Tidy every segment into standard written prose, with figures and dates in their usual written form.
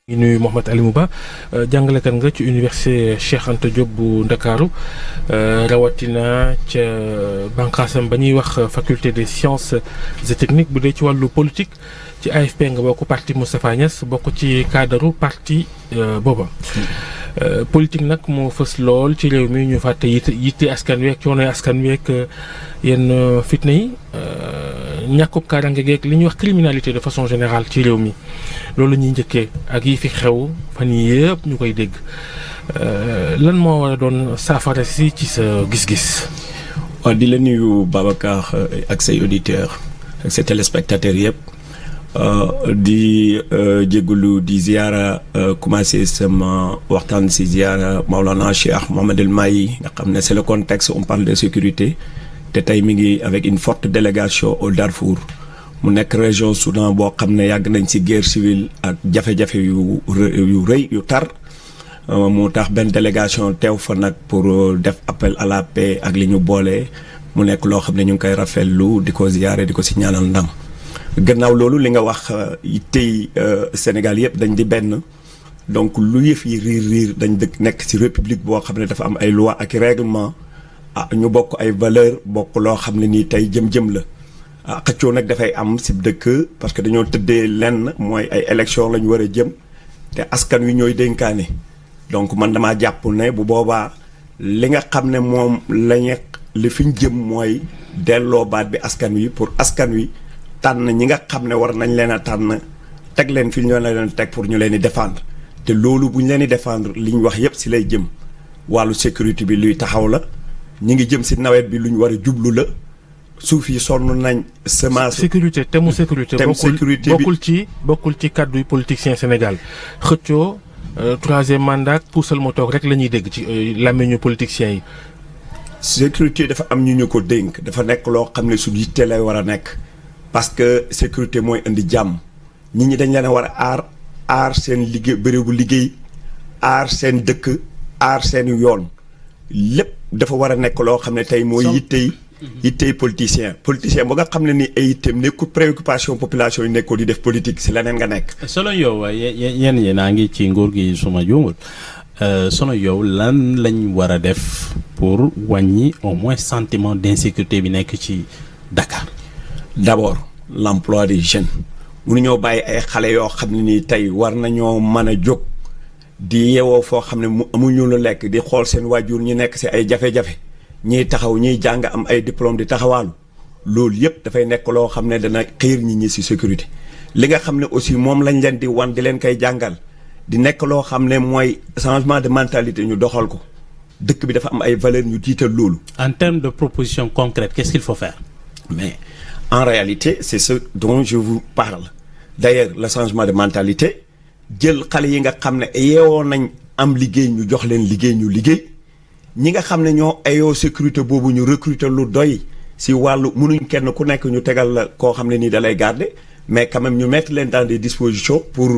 ngi nuyu Mouhamed Alimou Ba jàngalekat nga ci université Cheikh Anta Diop bu Ndakaaru rawatina ca bànqaasam ba ñuy wax faculté des sciences et techniques bu dee ci wàllu politique ci AFP nga bokk parti Moustapha Niasse bokk ci cadre parti booba. Politique nag moo fës lool ci réew mi ñu fàtte yitte askan wi ak coonoy askan wi ak yenn fitna yi ñàkkub kaaraange geeg li ñuy wax criminalité de façon générale ci réew mi loolu ñuy njëkkee ak yi fi xew fan yii yëpp ñu koy dégg lan moo war a doon saafara si ci sa gis-gis. waaw di la nuyu Babacar ak say auditeurs ak say téléspectateurs yëpp. di jégalu di ziara commencé sama waxtaan si ziara Maolana Cheikh Mohamed El Mahi nga xam ne c'est le contexte on parle de sécurité te tey mi ngi avec une forte délégation au Darfour mu nekk région Soudan boo xam ne yàgg nañ si guerre civile ak jafe-jafe yu rëy yu tar mu tax benn délégation teew fa nag pour def appel à la paix ak li ñu boole mu nekk loo xam ne ñu ngi koy rafetlu di ko ziare di ko si ñaanal ndam. gannaaw loolu li nga wax tey Sénégal yëpp dañ di benn donc lu yëf yi riir dañ dëkk nekk ci république boo xam ne dafa am ay loi ak règlement ñu bokk ay valeur bokk loo xam ne nii tey jëm-jëm la xëccoo nag dafay am ci dëkk parce que dañoo tëddee lenn mooy ay élection la ñu war a jëm te askan wi ñooy dénkaane donc man damaa jàpp ne bu boobaa li nga xam ne moom lañu li fi ñu jëm mooy delloo baat bi askan wi pour askan wi tànn ñi nga xam ne war nañ leen a tànn teg leen fi ñu leen teg pour ñu leen di défendre te loolu bu ñu leen di défendre li ñu wax yépp ci lay jëm wàllu sécurité bi luy taxaw la ñi ngi jëm ci nawet bi lu ñu war a jublu la suuf yi sonn nañ semence. sécurité thème sécurité bokkul ci kàddu yu politicien Sénégal xëccoo troisième mandat puusal ma toog rek la ñuy dégg ci làmmiñu politiciens yi. sécurité dafa am ñu ko dénk dafa nekk loo xam ne suñu yitte lay war a nekk. parce que sécurité mooy indi jàmm nit ñi dañ leen a war a aar seen liggéey bérébu liggéey aar seen dëkk aar seen yoon lépp dafa war a nekk loo xam ne tey mooy yittey politicien ba nga xam ne ni ay yitteem nekkul préoccupation population yi nekkul di def politique si leneen nga nekk. solo yow yéen a ngi ci nguur gi suma juumul solo yow lan lañ war a def pour wàññi au moins sentiment d'insécurité bi nekk ci Dakar. d'abord l'emploi des jeunes mënuñoo bàyyi ay xale yoo xam ne nii tey war nañoo mën a jóg di yeewoo foo xam ne mu amuñu lu lekk di xool seen waajur ñi nekk ci ay jafe-jafe ñiy taxaw ñiy jàng am ay diplôme di taxawaalu loolu yëpp dafay nekk loo xam ne dana xiir nit ñi ci sécurité li nga xam ne aussi moom lañ leen di wan di leen koy jàngal di nekk loo xam ne mooy changement de mentalité ñu doxal ko dëkk bi dafa am ay valeurs ñu tiital loolu. En termes de propositions concrètes qu'est-ce qu'il faut faire? Mais en réalité c'est ce dont je vous parle d'ailleurs le changement de mentalité jël xale yi nga xam ne yeewoo nañ am liggéey ñu jox leen liggéey ñu liggéey ñi nga xam ne ñoo ayoo sécurité boobu ñu recruter lu doy si wàllu mënuñ kenn ku nekk ñu tegal la koo xam ne nii da lay garder mais quand même ñu mettre leen dans des dispositions pour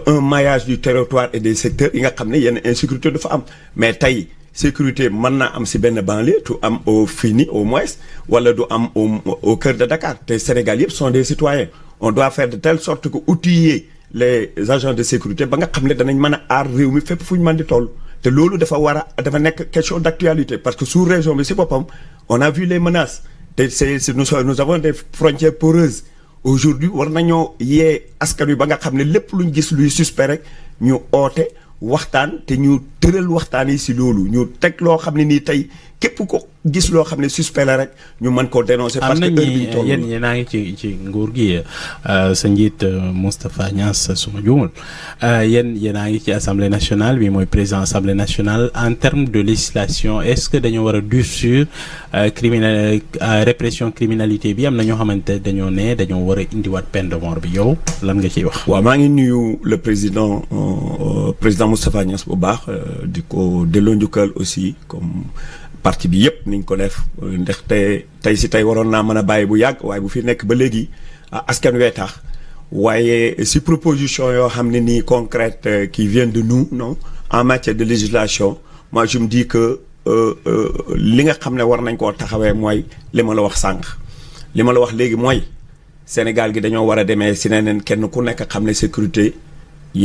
un maillage du territoire et des secteurs yi nga xam ne yenn insécurité dafa am mais tey sécurité mën naa am ci benn banlieue tu am au fini au moins wala du am au cœur de Dakar te Sénégal yëpp sont des citoyens on doit faire de telle sorte que outiller les agents de sécurité ba nga xam ne danañ mën a aar réew mi fépp fu ñu mën di toll te loolu dafa nekk question d'actualité parce que sous région bi ci boppam on a vu les menaces te nous avons des frontières poreuses aujourd'hui war nañoo yee askan wi ba nga xam ne lépp luñ gis luy suspect rek ñu oote waxtaan te ñu tëral waxtaan yi ci loolu ñu teg loo xam ne nii tey képp ko gis loo xam ne suspect la rek ñu mën koo dénoncer. parce que heure bi ñu toll yéen a ngi ci nguur gi sa njiit Moustapha Niasse suma juumul yéen a ngi ci assemblée nationale bi mooy président assemblée nationale en termes de législation est-ce que dañoo war a durcir répression criminalité bi am na ñoo xamante dañoo war a indiwaat peine de mort bi yow lan nga ciy wax. waaw maa ngi nuyu le président Moustapha Niasse bu baax di ko delloo njukkal aussi comme. parti bi yëpp niñ ko def ndaxte tey waroon naa mën a bàyyi bu yàgg waaye bu fi nekk ba léegi askan wee tax waaye si proposition yoo xam ne nii concrètes qui viennent de nous non en matière de législation moi je me dis que li nga xam ne war nañ koo taxawee mooy li ma la wax sànq li ma la wax léegi mooy Sénégal gi dañoo war a demee si neneen kenn ku nekk xam ne sécurité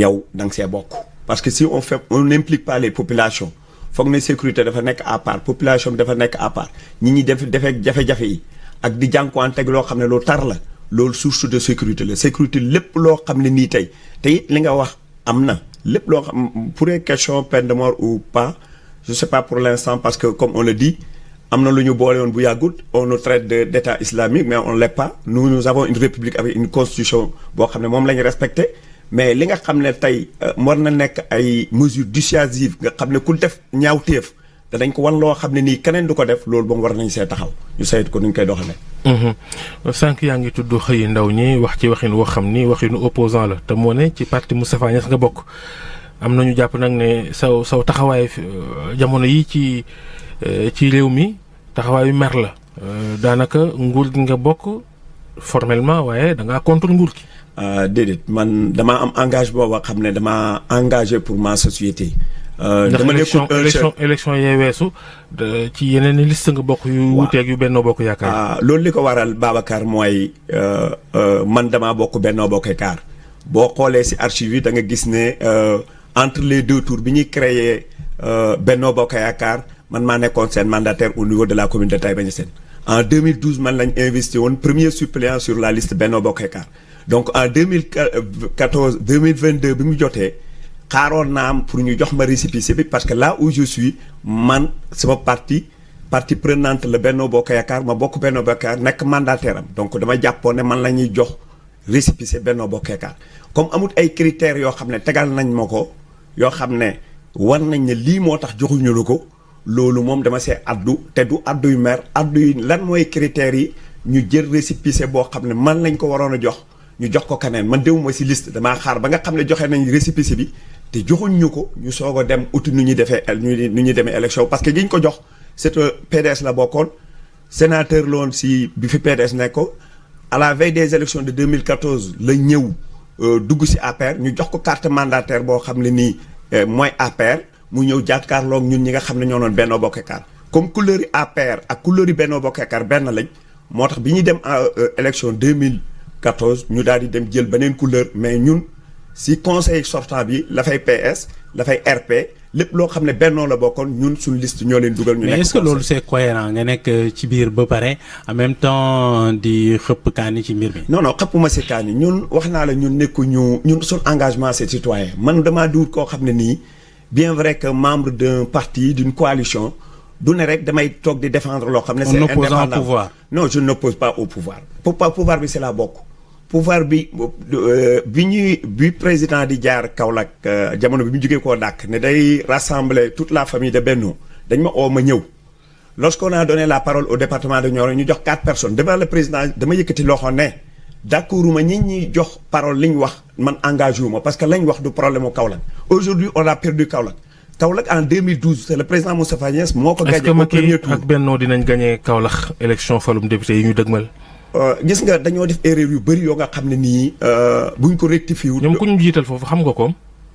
yow da nga see bokk. parce que si on n'implique pas les populations foog ne sécurité dafa nekk à part population bi dafa nekk à part ñi defee jafe-jafe yi ak di jànkuwanteeg loo xam ne lu tar la loolu source de sécurité la sécurité lépp loo xam ne nii tey te it li nga wax am na lépp loo xam pour une question peine de mort ou pas je sais pas pour l'instant parce que comme on le dit am na lu ñu boole woon bu yàggut on nous traite d'état islamique mais on l'est pas nous avons une république avec une constitution boo xam ne moom la ñu respecté mais li nga xam ne tey war na nekk ay mesures dissuasives nga xam ne ku def ñaawteef danañ ko wan loo xam ne nii keneen du ko def loolu ba mu war nañ see taxaw ñu saytu ko nu ñu koy doxalee. sànq yaa ngi tudd xëyi ndaw ñi wax ci waxin woo xam ni waxinu opposant la te moo ne ci parti Moustapha Niasse nga bokk am na ñu jàpp nag ne saw taxawaay jamono yi ci réew mi taxawaayu mer la daanaka nguur gi nga bokk formellement waaye da ngaa contre nguur gi. déedéet man damaa am engagement boo xam ne damaa engagé pour ma société. dama élection yee weesu ci yeneen i liste nga bokk yu wuuteeg yu Benno Bokk Yaakaar. loolu li ko waral Babacar mooy man damaa bokk Benno Bokk Yaakaar boo xoolee ci archive yi da nga gis ne entre les deux tours bi ñuy créer Benno Bokk Yaakaar man maa nekkoon seen mandataire au niveau de la commune de Taïba Niassène en 2012 man lañ investi woon premier suppléant sur la liste Benno Bokk Yaakaar donc en 2014 2022 bi mu jotee xaaroon naa am pour ñu jox ma récépissé bi parce que là où je suis man sama parti prenante la Benno Bokk Yaakaar ma bokk Benno Bokk Yaakaar nekk mandataire am donc dama jàppoon ne man la ñuy jox récépissé Benno Bokk Yaakaar comme amut ay critères yoo xam ne tegal nañ ma ko yoo xam ne war nañ ne lii moo tax joxuñu la ko loolu moom dama see addu te du adduy mer adduy lan mooy critères yi ñu jël récépissé boo xam ne man lañ ko waroon a jox ñu jox ko keneen man demuma ci liste damaa xaar ba nga xam ne joxe nañ récépissé bi te joxuñ ñu ko ñu soog a dem uti nu ñuy defee nu ñuy demee élection parce que giñ ko jox c'est PDS la bokkoon sénateur la woon ci bi fi PDS nekk ko à la veille des élections de 2014 la ñëw dugg ci APR ñu jox ko carte mandataire boo xam ne nii mooy APR mu ñëw jàkkaarloog ñun ñi nga xam ne ñoo doon Benno Bokk Yaakaar comme couleur yi APR ak couleur yi Benno Bokk Yaakaar benn lañ moo tax bi ñuy dem élection 2014 ñu daal di dem jël beneen couleur mais ñun si conseil sortant bi la fay PS la fay RP lépp loo xam ne bennoo la bokkoon ñun suñu liste ñoo leen dugal. ñu nekk mais est-ce que loolu c'est cohérent nga nekk ci biir ba pare en même temps di xëpp kaani ci mbir mi. non xëppuma si kaani ñun wax naa la ñun nekkuñu ñun suñu engagement c'est citoyen man damaa duut koo xam ne nii bien vrai que membre d'un parti d'une coalition du ne rek damay toog di défendre loo xam ne. c'est indépendant au pouvoir. non je n'oppose pas au pouvoir. pouvoir bi c'est la bokk. pouvoir bi bi président di jaar Kaolack jamono bi mu jógee koo dàkk ne day rassembler toute la famille de Benno dañ ma oo ma ñëw lorsqu'on a donné la parole au département de Nioro ñu jox 4 personnes devant le président dama yëkkati loxo ne d'accorduma ñi jox parole li ñu wax man engagé wu ma parce que lañ wax du problème mu Kaolack aujourd'hui on a perdu Kaolack en 2012 c'est le président Moustapha Niasse moo ko gagné au premier tour. est-ce que Macky ak Benno dinañ gagné Kaolack élection falum député yi ñu dëgmal. gis nga dañoo def erreur yu bëri yoo nga xam ne nii buñ ko rectifié wul. ñoom ku ñu jiital foofu xam nga ko.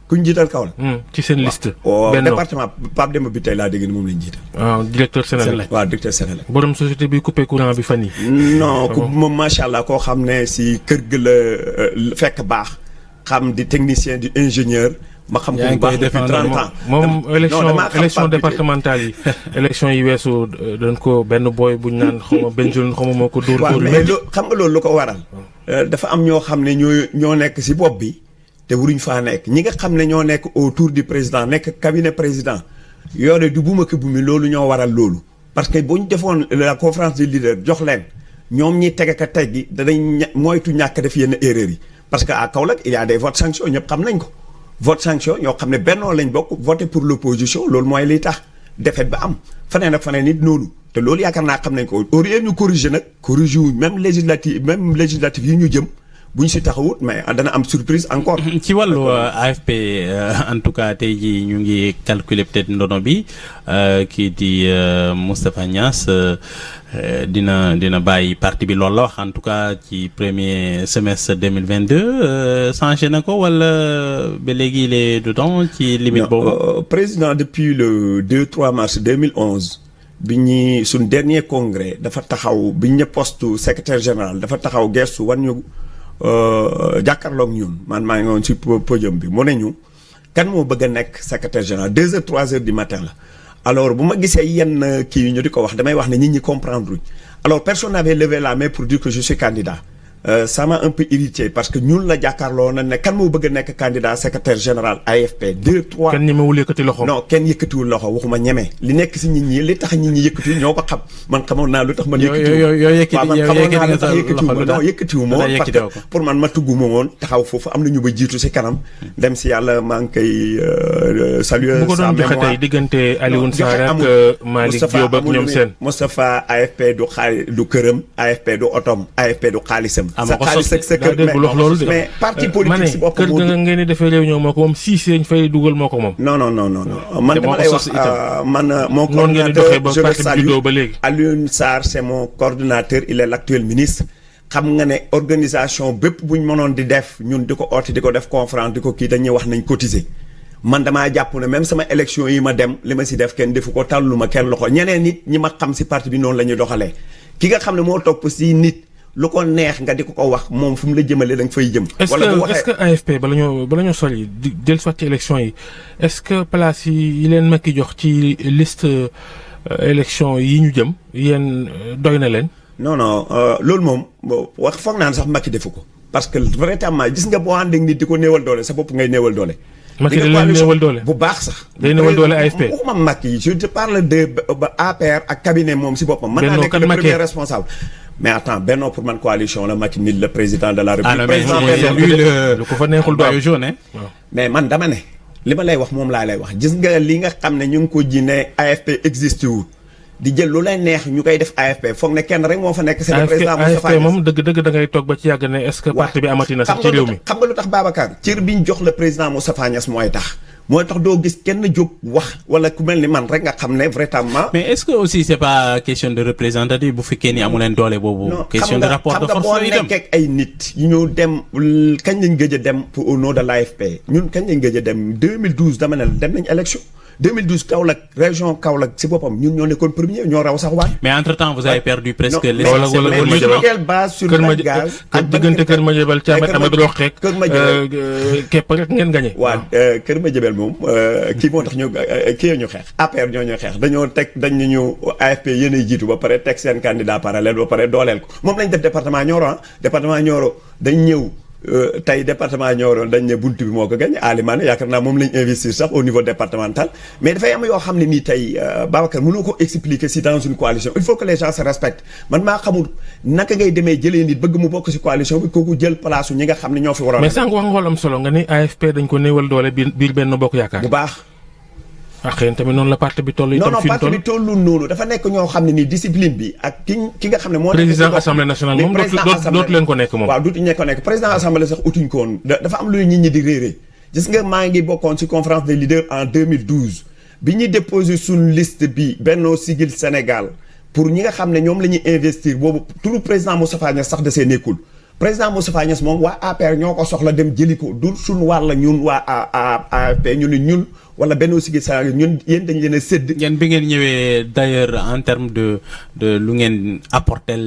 ku ñu jiital Kaolack. ci seen liste. Benno département Pape Demba bi tey laa dégg ni moom lañ jiital. waaw directeur Sénélec. waaw directeur Sénélec. borom société bi coupé courant bi fan yi non ku moom macha allah koo xam ne si kër ga la fekk baax xam di technicien di ingénieur. ma xam ko bu baax depuis 30 ans moom élection départementale yi élection yi weesu dañ ko benn booy buñ naan xaw ma Benjoul xaw ma moo ko dóor. waaw mais xam nga loolu lu ko waral. dafa am ñoo xam ne ñoo nekk si bopp bi te wuruñ faa nekk ñi nga xam ne ñoo nekk autour du président nekk cabinet président yore du buma ki bu mi loolu ñoo waral loolu. parce que bu ñu defoon la conférence des leaders jox leen ñoom ñi teg ak teg gi danañ moytu ñàkk def yenn erreurs yi parce que à Kaolack il y a des votes sanctions ñëpp xam nañ ko. vote sanction ñoo xam ne bennoo lañ bokk voté pour l'opposition loolu mooy liy tax défaite ba am faneen ak faneen nit noonu te loolu yaakaar naa xam nañ ko au lieu ñu corriger nag corriger wuñ même législative yi ñu jëm bu ñu si taxawut mais dana am surprise encore. ci wàllu AFP en tout cas tey jii ñu ngi calculer peut-être ndono bi kii di Moustapha Niasse dina bàyyi parti bi loolu la wax en tout cas ci premier semestre 2022 changé na ko wala ba léegi il est dedans ci limite boobu. président depuis le 2-3 mars 2011 bi ñuy suñ dernier congrès dafa taxaw bi ñu poste secrétaire général dafa taxaw gestu wan ñu jàkkaarloog ñun man maa ngi woon ci podium bi mu ne ñu kan moo bëgg a nekk secrétaire général 2 heures 3 heures du matin la alors bu ma gisee yenn kii yi ñu di ko wax damay wax ne nit ñi comprendre luñ alors personne n'avait levé la main pour dire que je suis candidat ça m'a un peu irrité parce que ñun la jàkkaarloo na ne kan moo bëgg a nekk candidat secrétaire général AFP 2 3. kenn ñemewul yëkkati loxo. non kenn yëkkatiwul loxo waxuma ñeme li nekk si nit ñi li tax nit ñi yëkkati ñoo ko xam man xamoon naa lu tax man. yëkkatiwu ma woon parce que pour man ma tugg ma woon taxaw foofu am na ñu ba jiitu si kanam dem si yàlla maa ngi koy saluer. bu ko doon joxe tey diggante Alioune Sarr ak Malick Diop ak ñoom seen. Moustapha AFP du xaalis du këram AFP du otom AFP du xaalisam. sa xaalis ak sa kër mais parti politique si boppam kër ga ngeen di defee réunion moo ko moom Cissé ñu fay dugal moo ko moom. non man dama lay wax man mon coordinateur je le salue Alioune Sarr c'est mon coordinateur il est l'actuel ministre xam nga ne organisation bépp bu ñu mënoon di def ñun di ko oote di ko def conférence di ko kii dañuy wax nañ cotiser man damaa jàpp ne même sama élection yi ma dem li ma si def kenn defu ko tàlluma kenn loxo ñeneen nit ñi ma xam si parti bi noonu la ñuy doxalee ki nga xam ne moo topp si nit lu ko neex nga di ko wax moom fu mu la jëmale da nga fay jëm. wala bu waxee est-ce que AFP bala ñoo sori di dellusiwaat ci élection yi est-ce que place yi leen Macky jox ci liste élection yi ñu jëm yéen doy na leen. non loolu moom wax foog naa ne sax Macky defu ko parce que vraiment gis nga boo ànd ak nit di ko néewal doole sa bopp ngay néewal doole. Macky da leen néewal doole bu baax sax. day néewal doole AFP. waxuma Macky je te parle de APR ak cabinet moom si boppam. mën naa nekk le premier responsable. mais attends Benno pour man coalition la Macky mi le président de la République. lu ko fa neexul doy jaune. mais man dama ne li ma lay wax moom laa lay wax gis nga li nga xam ne ñu ngi ko ji ne AFP existe wul di jël lu lay neex ñu koy def AFP foog ne kenn rek moo fa nekk. c'est le président Moustapha AFP moom dëgg da ngay toog ba ci yàgg ne est-ce que parti bi amati na sax ci réew mi. xam nga lu tax Babacar cër bi ñu jox le président Moustapha Niasse mooy tax doo gis kenn jóg wax wala ku mel ni man rek nga xam ne vraiment. mais est-ce que aussi c'est pas question de représentative bu fekkee ni amu leen doole boobu. question de rapport de force boo nekkee ay nit ñu dem kañ lañ gëj a dem pour au nom de l'AFP ñun kañ lañ gëj a dem 2012 dama ne dem nañ élection 2012 Kaolack région Kaolack si boppam ñun ñoo nekkoon premier ñoo raw sax waay. mais entre-temps vous avez perdu presque. diggante Kër Madiabel Thiamène Amadou Rokhek. Kër Madiabel képp rek ngeen gagné. waaw Kër Madiabel moom kii moo tax ñu kii ñu xeex APR ñoo ñuy xeex dañoo teg dañ ñu AFP yéenay jiitu ba pare teg seen candidat parallèle ba pare dooleel ko moom lañ def département Nioro département Nioro dañ ñëw tey département Nioro dañ ne buntu bi moo ko gagné Alimane yaakaar naa moom lañ investir sax au niveau départemental mais dafay am yoo xam ne nii tey Babacar mënoo ko expliquer si dans une coalition il faut que les gens se respectent man maa xamul naka ngay demee jëlee nit bëgg mu bokk si coalition bi kooku jël place ñi nga xam ne ñoo fi waroon. mais sànq wax nga am solo nga ni AFP dañ ko néewal doole biir benn bokk yaakaar. bu baax. xëy na tamit noonu la parti bi toll. non parti bi tollu noonu dafa nekk ñoo xam ne nii discipline bi ak ki nga xam ne moo nekk président assemblée nationale moom dootu leen ko nekk moom. waaw dootu ñu ko nekk président assemblée sax utuñ ko woon dafa am luy nit ñi di réeré gis nga maa ngi bokkoon ci conférence des leaders en 2012 bi ñuy déposé suñu liste bi Benno Siggil Sénégal pour ñi nga xam ne ñoom la ñuy investir boobu turu président Moustapha Niasse sax da see nekkul président Moustapha Niasse moom waa APR ñoo ko soxla dem jëli ko du suñu wàll ñun waa AFP ñu ne ñun wala Benno Siggil Sénégal ñun yéen dañ leen a sédd. ngeen bi ngeen ñëwee d'ailleurs en termes de lu ngeen apporter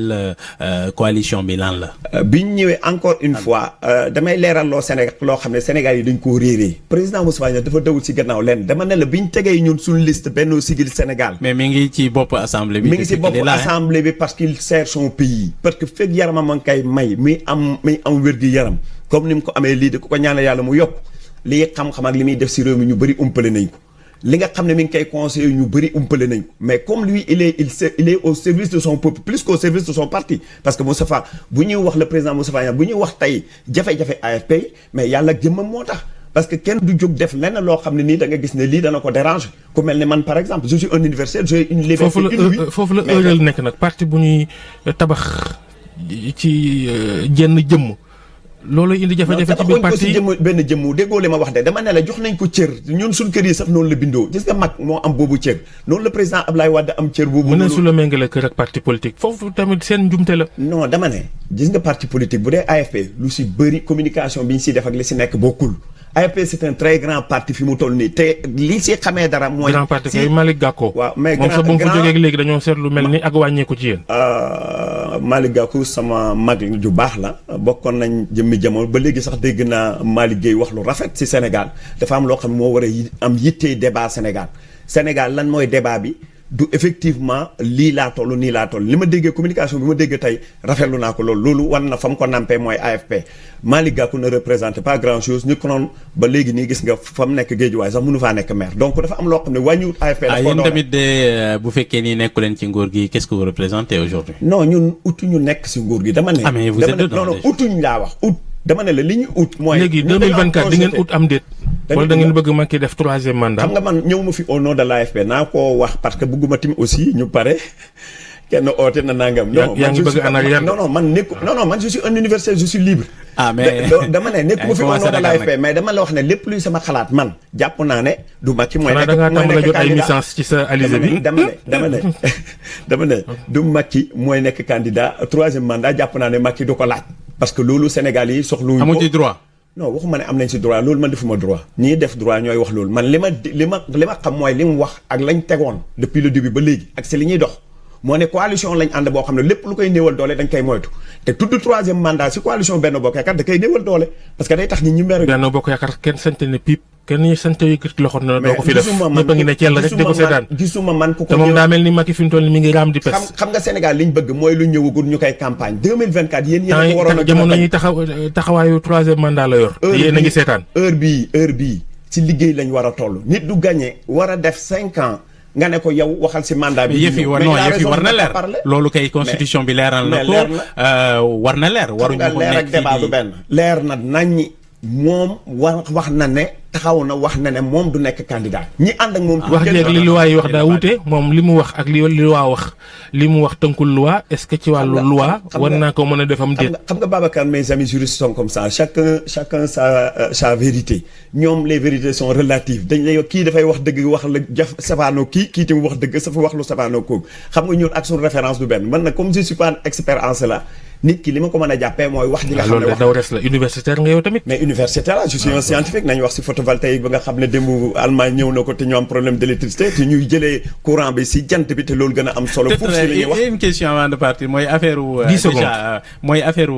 coalition bi lan la. bi ñu ñëwee encore une fois damay leeral loo Sénégal loo xam ne Sénégal yi dañ koo réeree président Moustapha Niasse dafa dawul si gannaaw leen dama ne la bi ñu tegee ñun suñu liste Benno Siggil Sénégal. mais mi ngi ci bopp assemblée bi. mi ngi ci bopp assemblée bi parce qu'il sert son pays. parce que fekk yaramam ma ngi koy may muy am wér-gi-yaram comme ni mu ko amee lii de ku ko ñaanal yàlla mu yokk. li xam-xam ak li muy def si réew mi ñu bëri umpale nañ ko li nga xam ne mi ngi koy conseiller ñu bëri umpale nañ ko mais comme lui il est au service de son peuple plus qu'au service de son parti parce que Moustapha bu ñuy wax le président Moustapha Niasse bu ñuy wax tey jafe-jafe AFP mais yàlla jëmmam moo tax parce que kenn du jóg def lenn loo xam ne nii da nga gis ne lii dana ko déranger ku mel ne man par exemple je suis un universitaire j'ai une liberté foofu la heurel nekk nag parti bu ñuy tabax ci jenn jëmm loolu indi jafe-jafe ci biir parti benn jëmmu déggoo li ma wax de dama ne la jox nañ ko cër ñun suñ kër yi sax noonu la bindoo gis nga mag moo am boobu cër noonu la président Abdoulaye Wade am cër boobu. mën na su la méngale kër ak parti politique foofu tamit seen njumte la. non dama ne gis nga parti politique bu dee AFP lu si bëri communication bi ñu siy def ak li si nekk bokkul AFP c'est un très grand parti fi mu toll nii te li si xamee dara mooy. grand parti kay Malick Gakou. waaw mais moom sax bu mu fa jógee léegi dañoo seetlu mel ni ak wàññeeku ci yéen. Malick Gakou sama mag ju baax la bokkoon nañ jëmmi jamono ba léegi sax dégg naa Malick Gueye wax lu rafet ci Sénégal dafa am loo xam ne moo war a am yittee débat Sénégal lan mooy débat bi du effectivement lii laa toll nii laa toll li ma déggee communication bi ma déggee tey rafetlu naa ko loolu war na fa mu ko nampee mooy AFP Malick Gakou ne représente pas grand chose ñu ko noonu ba léegi nii gis nga fa mu nekk Guédiawaye sax mënu faa nekk maire donc dafa am loo xam ne wàññiwut AFP dafa ko yéen tamit de bu fekkee ni nekku leen ci nguur gi qu'est-ce que vous représentez aujourd'hui? Non ñun utuñu nekk si nguur gi dama ne mais vous êtes dedans non utuñ laa wax dama ne la li ñu ut mooy léegi 2024 di ngeen ut am déet wala da ngeen bëgg Macky def 3e mandat. xam nga man ñëw ma fi au nom de l'AFP naa koo wax parce que bëgguma tim aussi ñu pare kenn oote na nangam. non yaa ngi bëgg en arrière. non man je suis un universitaire je suis libre. mais dama ne nekkuma fi au nom de l'AFP mais dama la wax ne lépp luy sama xalaat man jàpp naa ne du Macky mooy nekk da ngaa tàmbali jot ay licence ci sa alizé bi. dama ne du Macky mooy nekk candidat 3e mandat jàpp naa ne Macky du ko laaj parce que loolu Sénégal yi soxlu amu ci droit. non waxuma ne am nañ ci droit loolu man defuma droit ñii def droit ñooy wax loolu man li ma xam mooy li mu wax ak lañ tegoon depuis le début ba léegi ak si li ñuy dox moo ne coalition lañ ànd boo xam ne lépp lu koy néewal doole dañ koy moytu te tudd 3e mandat si coalition Benno Bokk Yaakaar da koy néewal doole parce que day tax ñi mer. Benno Bokk Yaakaar kenn sant ne pipe kenn ñu sant yëkkati loxo na doo ko fi def ñëpp a ngi ne ceel rek di ko seetaan gisuma man ku ko te moom daa mel ni Macky fi mu toll ni mi ngi raam di pes. xam nga Sénégal liñ bëgg mooy lu ñëwagul ñu koy campagne 2024 yéen a ko waroon a jamono ñuy taxawaayu 3e mandat la yor yéen a ngi seetaan heure bii ci liggéey lañ war a toll nit du gagné war a def 5 ans nga ne ko yow waxal ci mandat bi. yëf yi war na leer loolu kay constitution bi leeral na ko war na leer waruñu ko leer ak débat du benn leer na nañ moom wax na ne taxaw na wax na ne moom du nekk candidat ñi ànd ak moom. wax jeeg li loi yi wax daa wute moom li mu wax ak li loi wax li mu wax tënkul loi est-ce que ci wàllu loi war naa ko mën a defam déet. xam nga Babacar mes amis juristes sont comme ça chacun sa vérité ñoom les vérités sont relatives dañ lay kii dafay wax dëgg wax la jaf safaanoo kii tamit wax dëgg sa fa wax lu safaanoo kooku xam nga ñun ak suñu référence du benn man nag comme je suis pas expert en cela nit ki li ma ko mën a jàppee mooy wax ji nga xam ne loolu daw res la universitaire nga yow tamit. mais universitaire la je suis un scientifique nañ wax si photovoltaïque ba nga xam ne démb Allemagne ñëw na ko te ñu am problème d'électricité te ñuy jëlee courant bi si jant bi te loolu gën a am solo. pour si li ñuy wax une question avant de partir mooy affaire. 10 secondes déjà mooy affaire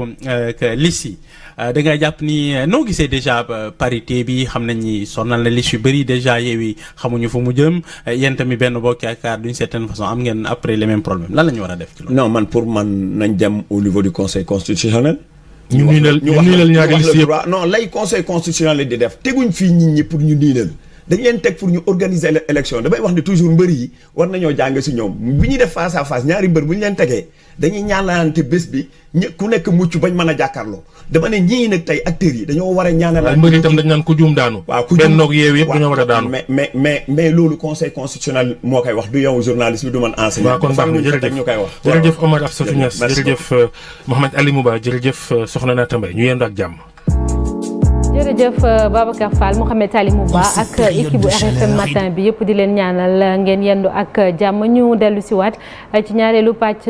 liste yi da nga jàpp ni noo gisee déjà parité bi xam nañ ni sonal na liste yu bëri déjà Yewwi xamuñu fu mu jëm yéen tamit Benno Bokk Yaakaar d'une certaine façon am ngeen après les mêmes problèmes lan la ñu war a def ci loolu. non man pour man nañ dem au niveau du conseil constitutionnel. ñu niinal ñaari liste yëpp non lay conseil constitutionnel di def teguñ fii nit ñi pour ñu niinal dañ leen teg pour ñu organiser l'élection damay wax ni toujours mbër yi war nañoo jàng si ñoom bu ñuy def face à face ñaari mbër bu ñu leen tegee dañuy ñaanalante bés bi ku nekk mucc bañ mën a jàkkaarloo dama ne ñii nag tey acteurs yi dañoo war a ñaanalante. mbër itam dañ naan ku juum daanu. waaw ku juum benn noog Yewwi yëpp dañoo war a daanu. mais loolu conseil constitutionnel moo koy wax du yow journaliste bi du man enseignant. waaw kon baax na jërëjëf ñu koy wax. jërëjëf Omar Afsatou Niass jërëjëf Mouhamed Ali Mouba jërëjëf Soxna Naata Mbaye ñu yendu ak jàmm. jërëjëf Babacar Fall Mouhamed Ali Mouba ak équipe bu RFM matin bi yëpp di leen ñaanal ngeen yendu ak jàmm ñu dellu si waat ci ñaareelu pàcc